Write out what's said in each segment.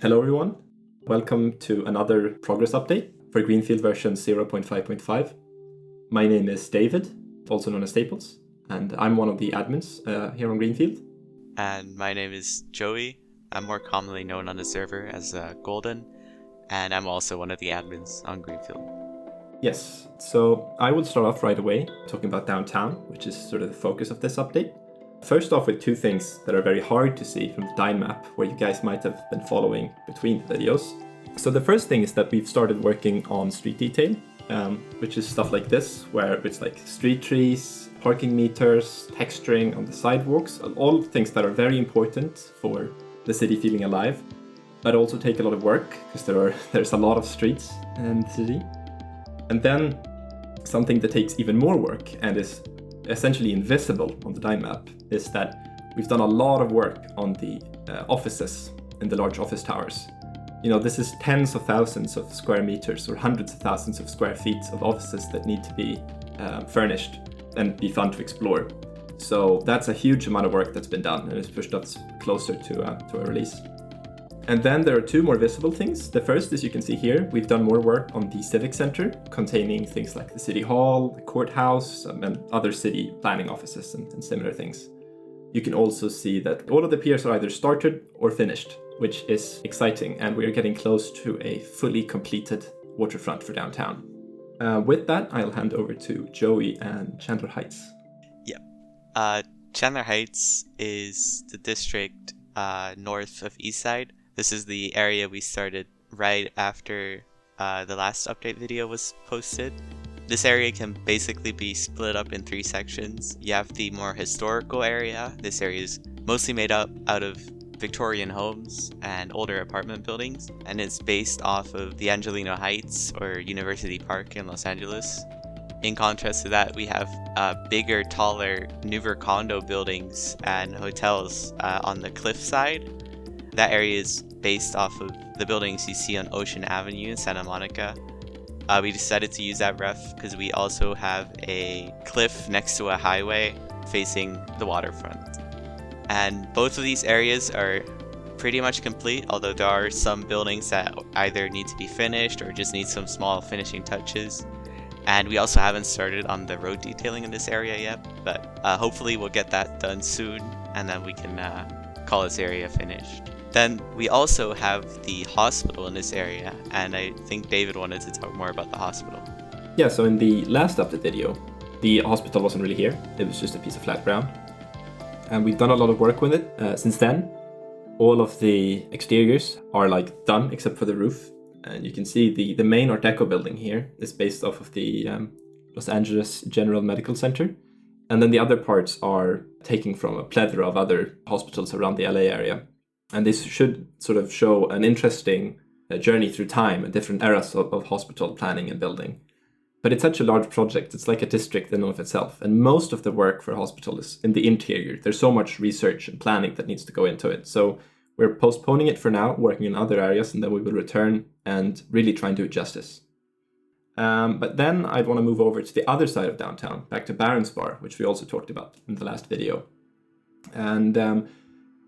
Hello everyone, welcome to another progress update for Greenfield version 0.5.5. My name is David, also known as Staples, and I'm one of the admins here on Greenfield. And my name is Joey. I'm more commonly known on the server as Golden, and I'm also one of the admins on Greenfield. Yes, so I will start off right away talking about downtown, which is sort of the focus of this update. First off with two things that are very hard to see from the Dyn map, where you guys might have been following between the videos. So the first thing is that we've started working on street detail, which is stuff like this, where it's like street trees, parking meters, texturing on the sidewalks, all things that are very important for the city feeling alive, but also take a lot of work because there's a lot of streets in the city. And then something that takes even more work and is essentially invisible on the Dyn map is that we've done a lot of work on the offices in the large office towers. You know, this is tens of thousands of square meters or hundreds of thousands of square feet of offices that need to be furnished and be fun to explore. So that's a huge amount of work that's been done, and it's pushed us closer to a release. And then there are two more visible things. The first, as you can see here, we've done more work on the Civic Center, containing things like the City Hall, the courthouse, and other city planning offices and similar things. You can also see that all of the piers are either started or finished, which is exciting, and we are getting close to a fully completed waterfront for downtown. With that, I'll hand over to Joey and Chandler Heights. Yeah. Chandler Heights is the district north of Eastside. This is the area we started right after the last update video was posted. This area can basically be split up in three sections. You have the more historical area. This area is mostly made up out of Victorian homes and older apartment buildings, and it's based off of the Angelino Heights or University Park in Los Angeles. In contrast to that, we have bigger, taller, newer condo buildings and hotels on the cliff side. That area is based off of the buildings you see on Ocean Avenue in Santa Monica. We decided to use that ref because we also have a cliff next to a highway facing the waterfront. And both of these areas are pretty much complete, although there are some buildings that either need to be finished or just need some small finishing touches. And we also haven't started on the road detailing in this area yet, but hopefully we'll get that done soon, and then we can call this area finished. Then we also have the hospital in this area, and I think David wanted to talk more about the hospital. Yeah, so in the last update video, the hospital wasn't really here. It was just a piece of flat ground. And we've done a lot of work with it since then. All of the exteriors are done except for the roof. And you can see the main Art Deco building here is based off of the Los Angeles General Medical Center. And then the other parts are taken from a plethora of other hospitals around the LA area. And this should sort of show an interesting journey through time and different eras of hospital planning and building. But it's such a large project, it's like a district in and of itself. And most of the work for a hospital is in the interior. There's so much research and planning that needs to go into it. So we're postponing it for now, working in other areas, and then we will return and really try and do it justice. But then I'd want to move over to the other side of downtown, back to Baronsbar, which we also talked about in the last video. And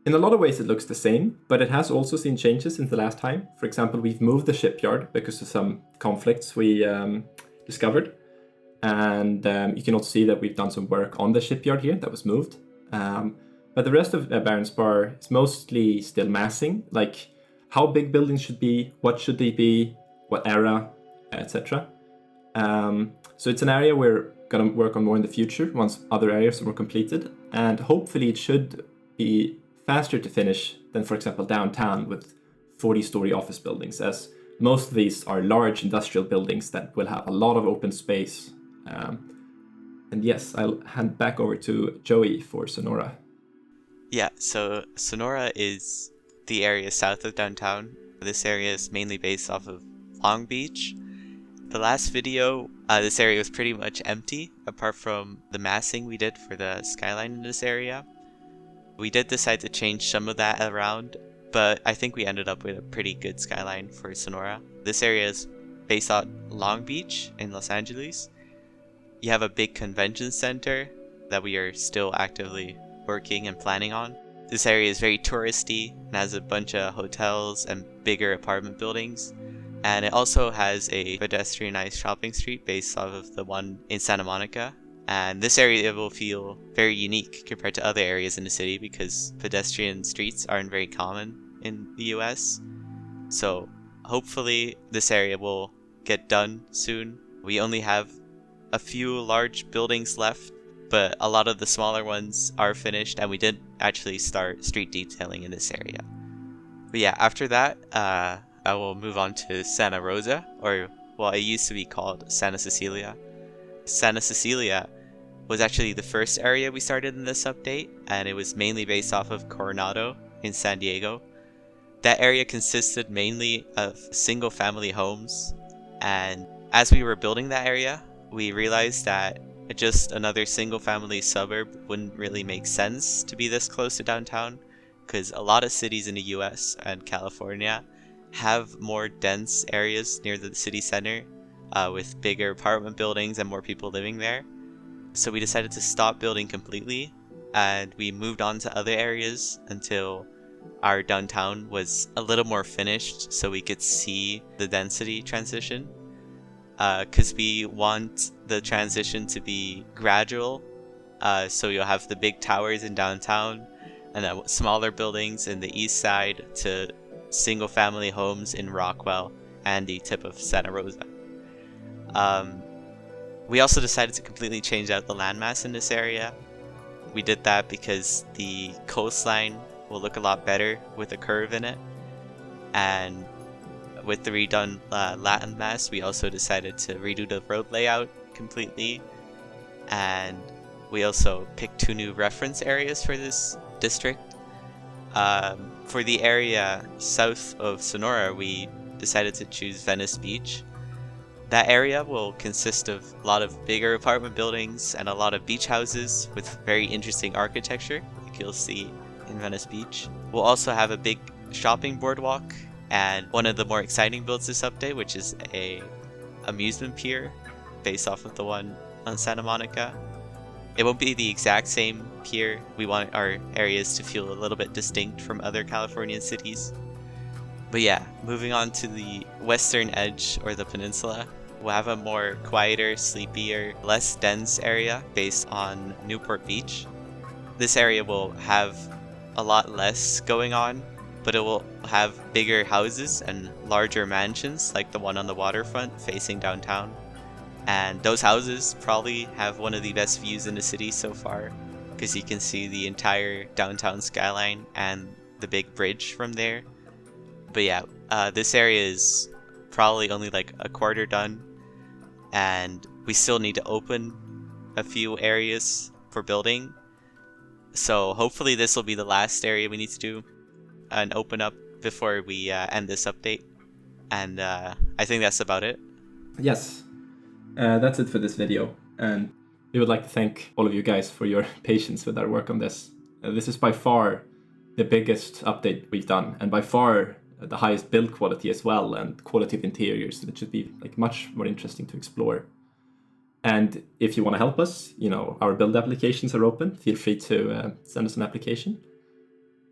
in a lot of ways it looks the same, but it has also seen changes since the last time. For example, we've moved the shipyard because of some conflicts we discovered. And you can also see that we've done some work on the shipyard here that was moved. But the rest of Baronsbar is mostly still massing, like how big buildings should be, what should they be, what era, etc. So it's an area we're going to work on more in the future once other areas are more completed. And hopefully it should be faster to finish than, for example, downtown with 40-story office buildings, as most of these are large industrial buildings that will have a lot of open space. And yes, I'll hand back over to Joey for Sonora. Yeah, so Sonora is the area south of downtown. This area is mainly based off of Long Beach. The last video, this area was pretty much empty, apart from the massing we did for the skyline in this area. We did decide to change some of that around, but I think we ended up with a pretty good skyline for Sonora. This area is based on Long Beach in Los Angeles. You have a big convention center that we are still actively working and planning on. This area is very touristy and has a bunch of hotels and bigger apartment buildings. And it also has a pedestrianized shopping street based off of the one in Santa Monica. And this area will feel very unique compared to other areas in the city because pedestrian streets aren't very common in the US. So hopefully this area will get done soon. We only have a few large buildings left, but a lot of the smaller ones are finished, and we did actually start street detailing in this area. But yeah, after that, I will move on to Santa Rosa, or well, it used to be called Santa Cecilia. Santa Cecilia was actually the first area we started in this update, and it was mainly based off of Coronado in San Diego. That area consisted mainly of single family homes, and as we were building that area, we realized that just another single family suburb wouldn't really make sense to be this close to downtown, because a lot of cities in the US and California have more dense areas near the city center with bigger apartment buildings and more people living there. So we decided to stop building completely, and we moved on to other areas until our downtown was a little more finished so we could see the density transition. Because we want the transition to be gradual, so you'll have the big towers in downtown and then smaller buildings in the east side to single family homes in Rockwell and the tip of Santa Rosa. We also decided to completely change out the landmass in this area. We did that because the coastline will look a lot better with a curve in it, and with the redone landmass, we also decided to redo the road layout completely, and we also picked 2 new reference areas for this district. For the area south of Sonora, we decided to choose Venice Beach. That area will consist of a lot of bigger apartment buildings and a lot of beach houses with very interesting architecture, like you'll see in Venice Beach. We'll also have a big shopping boardwalk and one of the more exciting builds this update, which is a amusement pier based off of the one on Santa Monica. It won't be the exact same pier. We want our areas to feel a little bit distinct from other Californian cities. But yeah, moving on to the western edge or the peninsula, we'll have a more quieter, sleepier, less dense area based on Newport Beach. This area will have a lot less going on, but it will have bigger houses and larger mansions like the one on the waterfront facing downtown. And those houses probably have one of the best views in the city so far, because you can see the entire downtown skyline and the big bridge from there. But yeah, this area is probably only like a quarter done, and we still need to open a few areas for building. So hopefully this will be the last area we need to do and open up before we end this update. And I think that's about it. Yes, that's it for this video. And we would like to thank all of you guys for your patience with our work on this. This is by far the biggest update we've done, and by far the highest build quality as well, and quality of interiors. It should be like much more interesting to explore. And if you want to help us, our build applications are open. Feel free to send us an application.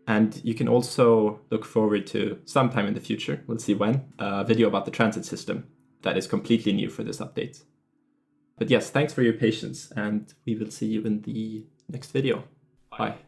And you can also look forward to sometime in the future, we'll see when, a video about the transit system that is completely new for this update. But yes, thanks for your patience, and we will see you in the next video. Bye.